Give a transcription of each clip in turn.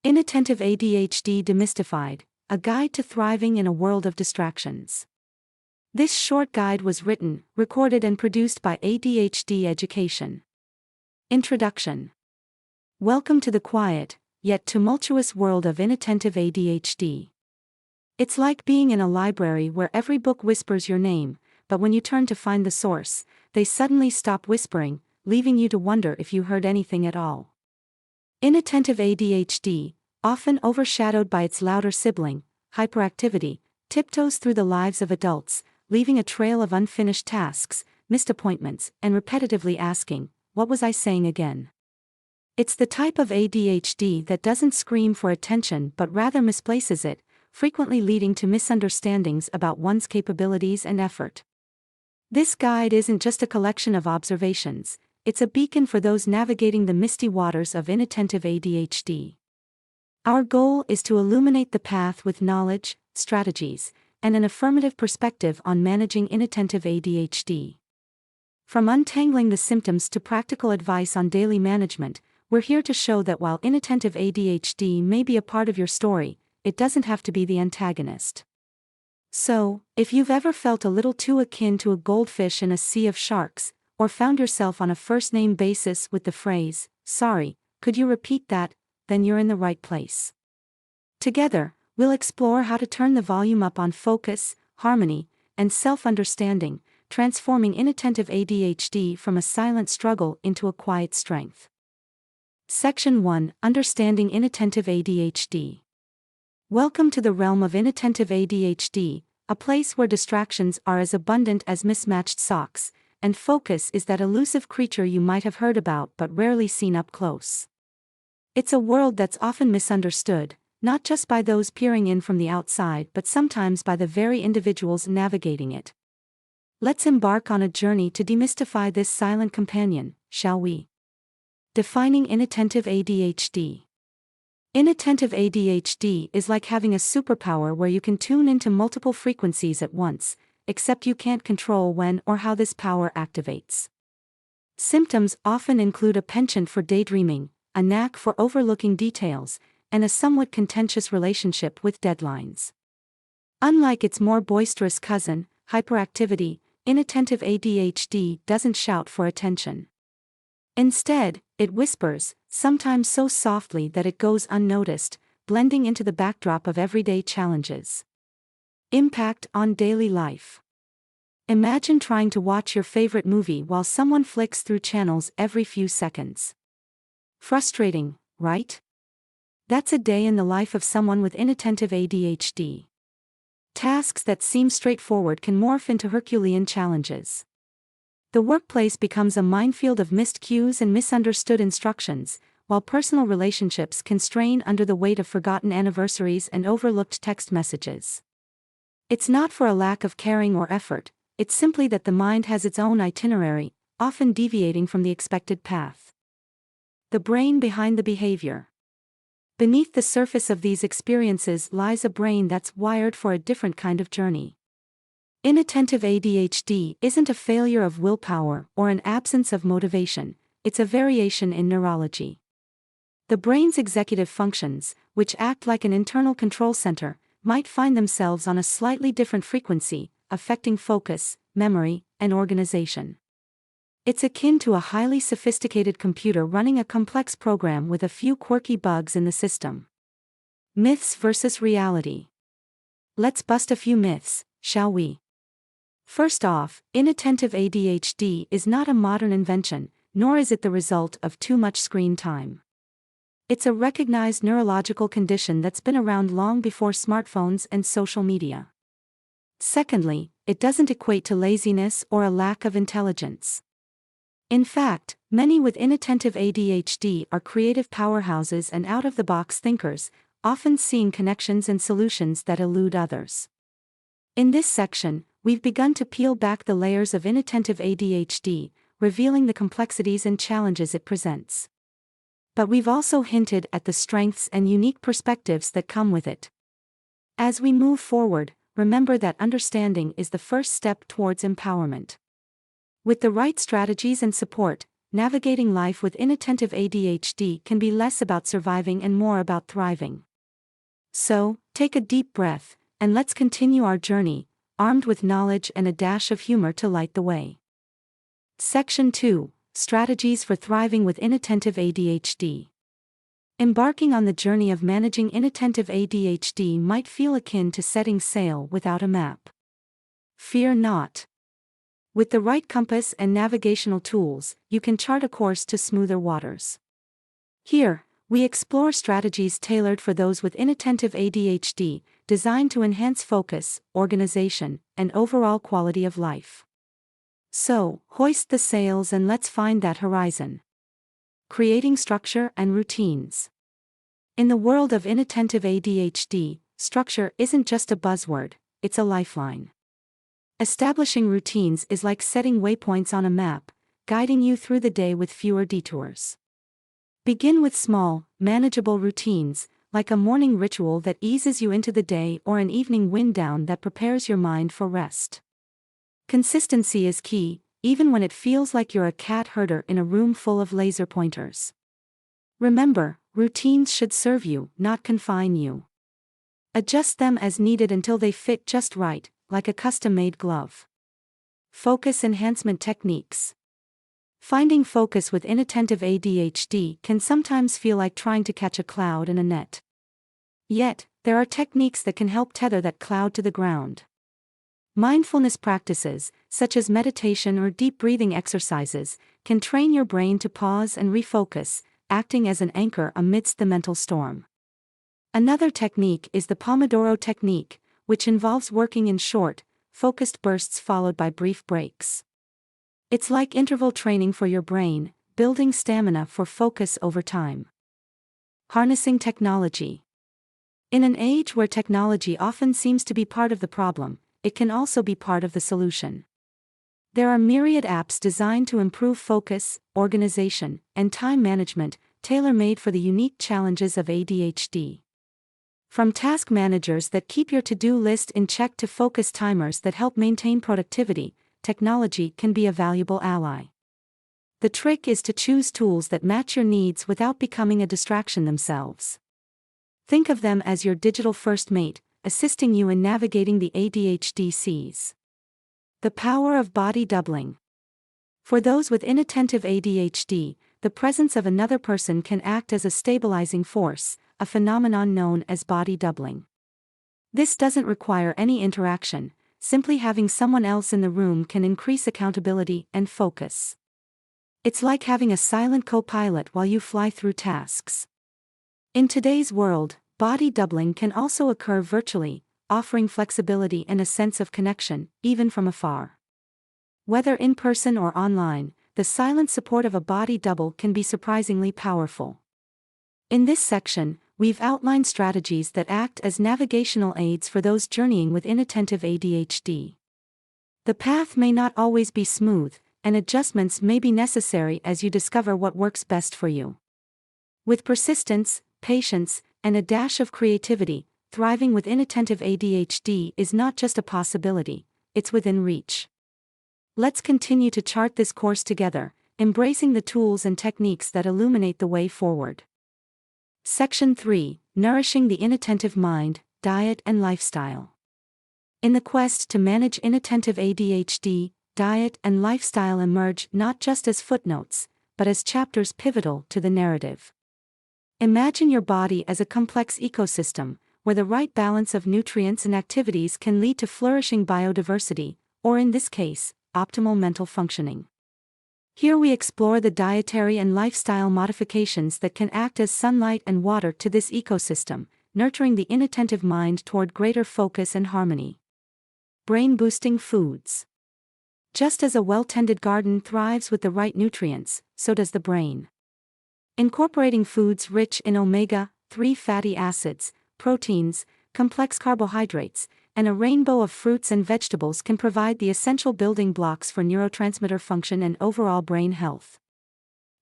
Inattentive ADHD Demystified, a guide to thriving in a world of distractions. This short guide was written, recorded and produced by ADHD Education. Introduction. Welcome to the quiet, yet tumultuous world of inattentive ADHD. It's like being in a library where every book whispers your name, but when you turn to find the source, they suddenly stop whispering, leaving you to wonder if you heard anything at all. Inattentive ADHD, often overshadowed by its louder sibling, hyperactivity, tiptoes through the lives of adults, leaving a trail of unfinished tasks, missed appointments, and repetitively asking, "What was I saying again?" It's the type of ADHD that doesn't scream for attention but rather misplaces it, frequently leading to misunderstandings about one's capabilities and effort. This guide isn't just a collection of observations, it's a beacon for those navigating the misty waters of inattentive ADHD. Our goal is to illuminate the path with knowledge, strategies, and an affirmative perspective on managing inattentive ADHD. From untangling the symptoms to practical advice on daily management, we're here to show that while inattentive ADHD may be a part of your story, it doesn't have to be the antagonist. So, if you've ever felt a little too akin to a goldfish in a sea of sharks, or found yourself on a first-name basis with the phrase, "Sorry, could you repeat that?" then you're in the right place. Together, we'll explore how to turn the volume up on focus, harmony, and self-understanding, transforming inattentive ADHD from a silent struggle into a quiet strength. Section 1: Understanding Inattentive ADHD. Welcome to the realm of inattentive ADHD, a place where distractions are as abundant as mismatched socks, and focus is that elusive creature you might have heard about but rarely seen up close. It's a world that's often misunderstood, not just by those peering in from the outside but sometimes by the very individuals navigating it. Let's embark on a journey to demystify this silent companion, shall we? Defining inattentive ADHD. Inattentive ADHD is like having a superpower where you can tune into multiple frequencies at once, except you can't control when or how this power activates. Symptoms often include a penchant for daydreaming, a knack for overlooking details, and a somewhat contentious relationship with deadlines. Unlike its more boisterous cousin, hyperactivity, inattentive ADHD doesn't shout for attention. Instead, it whispers, sometimes so softly that it goes unnoticed, blending into the backdrop of everyday challenges. Impact on daily life. Imagine trying to watch your favorite movie while someone flicks through channels every few seconds. Frustrating, right? That's a day in the life of someone with inattentive ADHD. Tasks that seem straightforward can morph into Herculean challenges. The workplace becomes a minefield of missed cues and misunderstood instructions, while personal relationships can strain under the weight of forgotten anniversaries and overlooked text messages. It's not for a lack of caring or effort, it's simply that the mind has its own itinerary, often deviating from the expected path. The brain behind the behavior. Beneath the surface of these experiences lies a brain that's wired for a different kind of journey. Inattentive ADHD isn't a failure of willpower or an absence of motivation, it's a variation in neurology. The brain's executive functions, which act like an internal control center, might find themselves on a slightly different frequency, affecting focus, memory, and organization. It's akin to a highly sophisticated computer running a complex program with a few quirky bugs in the system. Myths versus reality. Let's bust a few myths, shall we? First off, inattentive ADHD is not a modern invention, nor is it the result of too much screen time. It's a recognized neurological condition that's been around long before smartphones and social media. Secondly, it doesn't equate to laziness or a lack of intelligence. In fact, many with inattentive ADHD are creative powerhouses and out-of-the-box thinkers, often seeing connections and solutions that elude others. In this section, we've begun to peel back the layers of inattentive ADHD, revealing the complexities and challenges it presents. But we've also hinted at the strengths and unique perspectives that come with it. As we move forward, remember that understanding is the first step towards empowerment. With the right strategies and support, navigating life with inattentive ADHD can be less about surviving and more about thriving. So, take a deep breath, and let's continue our journey, armed with knowledge and a dash of humor to light the way. Section 2: Strategies for Thriving with Inattentive ADHD. Embarking on the journey of managing inattentive ADHD might feel akin to setting sail without a map. Fear not. With the right compass and navigational tools, you can chart a course to smoother waters. Here, we explore strategies tailored for those with inattentive ADHD, designed to enhance focus, organization, and overall quality of life. So, hoist the sails and let's find that horizon. Creating structure and routines. In the world of inattentive ADHD, structure isn't just a buzzword, it's a lifeline. Establishing routines is like setting waypoints on a map, guiding you through the day with fewer detours. Begin with small, manageable routines, like a morning ritual that eases you into the day or an evening wind down that prepares your mind for rest. Consistency is key, even when it feels like you're a cat herder in a room full of laser pointers. Remember, routines should serve you, not confine you. Adjust them as needed until they fit just right, like a custom-made glove. Focus enhancement techniques. Finding focus with inattentive ADHD can sometimes feel like trying to catch a cloud in a net. Yet, there are techniques that can help tether that cloud to the ground. Mindfulness practices, such as meditation or deep breathing exercises, can train your brain to pause and refocus, acting as an anchor amidst the mental storm. Another technique is the Pomodoro technique, which involves working in short, focused bursts followed by brief breaks. It's like interval training for your brain, building stamina for focus over time. Harnessing technology. In an age where technology often seems to be part of the problem, it can also be part of the solution. There are myriad apps designed to improve focus, organization, and time management, tailor-made for the unique challenges of ADHD. From task managers that keep your to-do list in check to focus timers that help maintain productivity, technology can be a valuable ally. The trick is to choose tools that match your needs without becoming a distraction themselves. Think of them as your digital first mate, assisting you in navigating the ADHD seas. The power of body doubling. For those with inattentive ADHD, the presence of another person can act as a stabilizing force, a phenomenon known as body doubling. This doesn't require any interaction. Simply having someone else in the room can increase accountability and focus. It's like having a silent co-pilot while you fly through tasks. In today's world, body doubling can also occur virtually, offering flexibility and a sense of connection, even from afar. Whether in person or online, the silent support of a body double can be surprisingly powerful. In this section, we've outlined strategies that act as navigational aids for those journeying with inattentive ADHD. The path may not always be smooth, and adjustments may be necessary as you discover what works best for you. With persistence, patience, and a dash of creativity, thriving with inattentive ADHD is not just a possibility, it's within reach. Let's continue to chart this course together, embracing the tools and techniques that illuminate the way forward. Section 3: Nourishing the Inattentive Mind, Diet and Lifestyle. In the quest to manage inattentive ADHD, diet and lifestyle emerge not just as footnotes, but as chapters pivotal to the narrative. Imagine your body as a complex ecosystem, where the right balance of nutrients and activities can lead to flourishing biodiversity, or in this case, optimal mental functioning. Here we explore the dietary and lifestyle modifications that can act as sunlight and water to this ecosystem, nurturing the inattentive mind toward greater focus and harmony. Brain-boosting foods. Just as a well-tended garden thrives with the right nutrients, so does the brain. Incorporating foods rich in omega-3 fatty acids, proteins, complex carbohydrates, and a rainbow of fruits and vegetables can provide the essential building blocks for neurotransmitter function and overall brain health.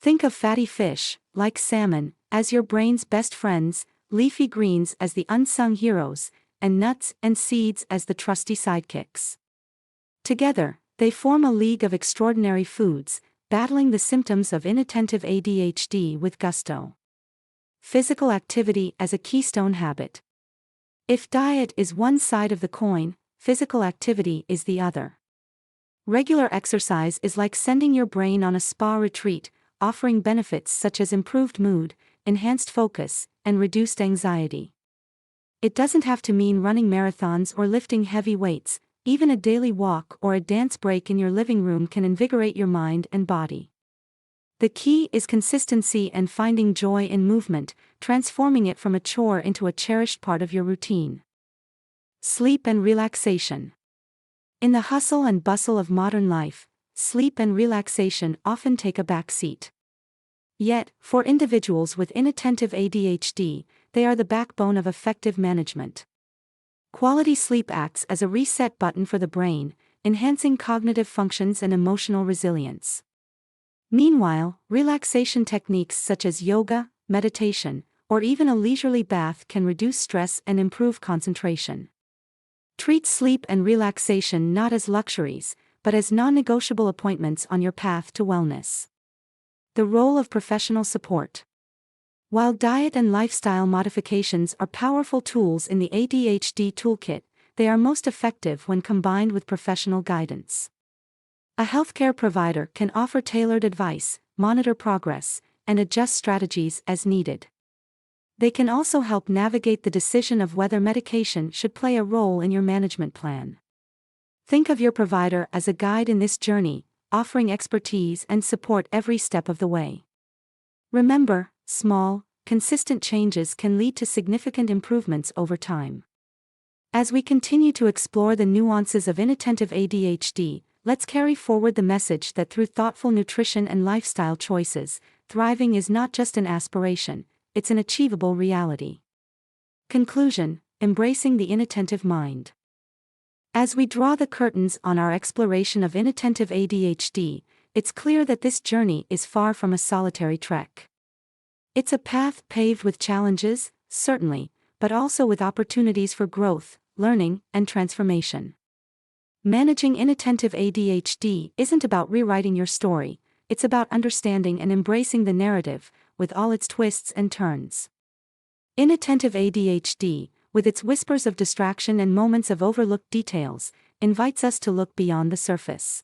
Think of fatty fish, like salmon, as your brain's best friends, leafy greens as the unsung heroes, and nuts and seeds as the trusty sidekicks. Together, they form a league of extraordinary foods, battling the symptoms of inattentive ADHD with gusto. Physical activity as a keystone habit. If diet is one side of the coin, physical activity is the other. Regular exercise is like sending your brain on a spa retreat, offering benefits such as improved mood, enhanced focus, and reduced anxiety. It doesn't have to mean running marathons or lifting heavy weights. Even a daily walk or a dance break in your living room can invigorate your mind and body. The key is consistency and finding joy in movement, transforming it from a chore into a cherished part of your routine. Sleep and relaxation. In the hustle and bustle of modern life, sleep and relaxation often take a back seat. Yet, for individuals with inattentive ADHD, they are the backbone of effective management. Quality sleep acts as a reset button for the brain, enhancing cognitive functions and emotional resilience. Meanwhile, relaxation techniques such as yoga, meditation, or even a leisurely bath can reduce stress and improve concentration. Treat sleep and relaxation not as luxuries, but as non-negotiable appointments on your path to wellness. The role of professional support. While diet and lifestyle modifications are powerful tools in the ADHD toolkit, they are most effective when combined with professional guidance. A healthcare provider can offer tailored advice, monitor progress, and adjust strategies as needed. They can also help navigate the decision of whether medication should play a role in your management plan. Think of your provider as a guide in this journey, offering expertise and support every step of the way. Remember, small, consistent changes can lead to significant improvements over time. As we continue to explore the nuances of inattentive ADHD, let's carry forward the message that through thoughtful nutrition and lifestyle choices, thriving is not just an aspiration, it's an achievable reality. Conclusion: embracing the inattentive mind. As we draw the curtains on our exploration of inattentive ADHD, it's clear that this journey is far from a solitary trek. It's a path paved with challenges, certainly, but also with opportunities for growth, learning, and transformation. Managing inattentive ADHD isn't about rewriting your story, it's about understanding and embracing the narrative, with all its twists and turns. Inattentive ADHD, with its whispers of distraction and moments of overlooked details, invites us to look beyond the surface.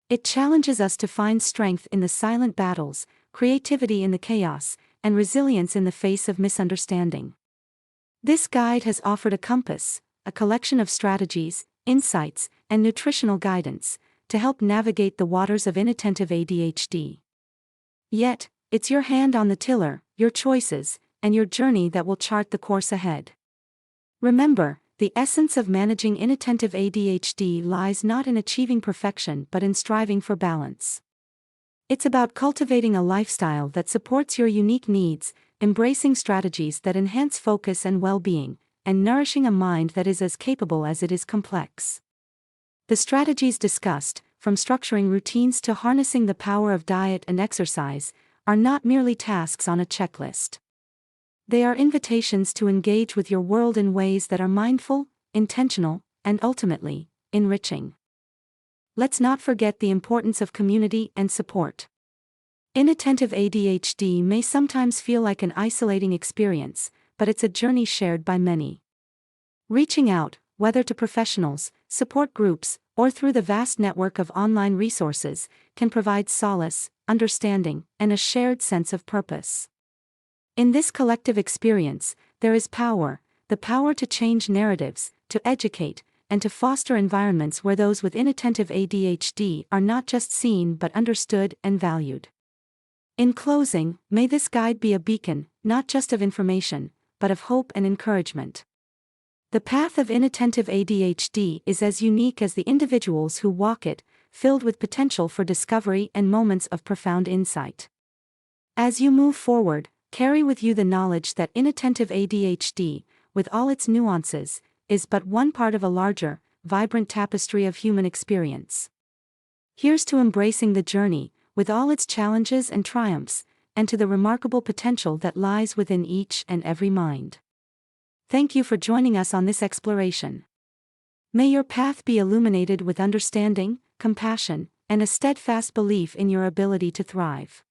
It challenges us to find strength in the silent battles, creativity in the chaos, and resilience in the face of misunderstanding. This guide has offered a compass, a collection of strategies, insights, and nutritional guidance to help navigate the waters of inattentive ADHD. Yet, it's your hand on the tiller, your choices, and your journey that will chart the course ahead. Remember, the essence of managing inattentive ADHD lies not in achieving perfection but in striving for balance. It's about cultivating a lifestyle that supports your unique needs, embracing strategies that enhance focus and well-being, and nourishing a mind that is as capable as it is complex. The strategies discussed, from structuring routines to harnessing the power of diet and exercise, are not merely tasks on a checklist. They are invitations to engage with your world in ways that are mindful, intentional, and ultimately, enriching. Let's not forget the importance of community and support. Inattentive ADHD may sometimes feel like an isolating experience, but it's a journey shared by many. Reaching out, whether to professionals, support groups, or through the vast network of online resources, can provide solace, understanding, and a shared sense of purpose. In this collective experience, there is power, the power to change narratives, to educate, and to foster environments where those with inattentive ADHD are not just seen but understood and valued. In closing, may this guide be a beacon, not just of information, but of hope and encouragement. The path of inattentive ADHD is as unique as the individuals who walk it, filled with potential for discovery and moments of profound insight. As you move forward, carry with you the knowledge that inattentive ADHD, with all its nuances, is but one part of a larger, vibrant tapestry of human experience. Here's to embracing the journey, with all its challenges and triumphs, and to the remarkable potential that lies within each and every mind. Thank you for joining us on this exploration. May your path be illuminated with understanding, compassion, and a steadfast belief in your ability to thrive.